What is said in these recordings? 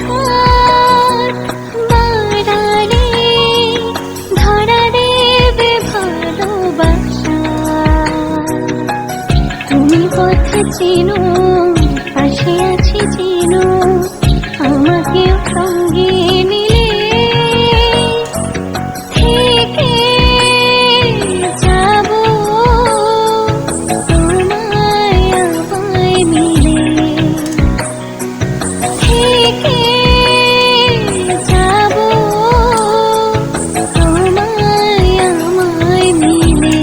হাত বাড়ালে ধরা দেবে ভালোবাসা। তুমি পথ চেনো, পাশে আছি চেনো, আমাকেও সঙ্গে নিলে থেকে যাব তোমায় আমায় মিলে, থেকে যাব তোমায় আমায় মিলে।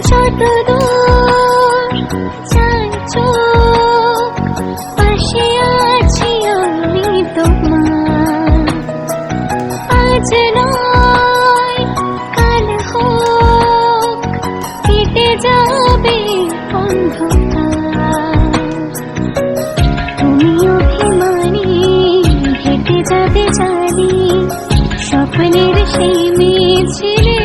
যতদূর যায় চোখ, পাশে আছি আমি তোমার। আজ নয় কাল হোক, কেটে যাবে অন্ধকার। তুমি অভিমানী হেঁটে যাবে জানি, স্বপ্নের সেই মেয়ে ছিলে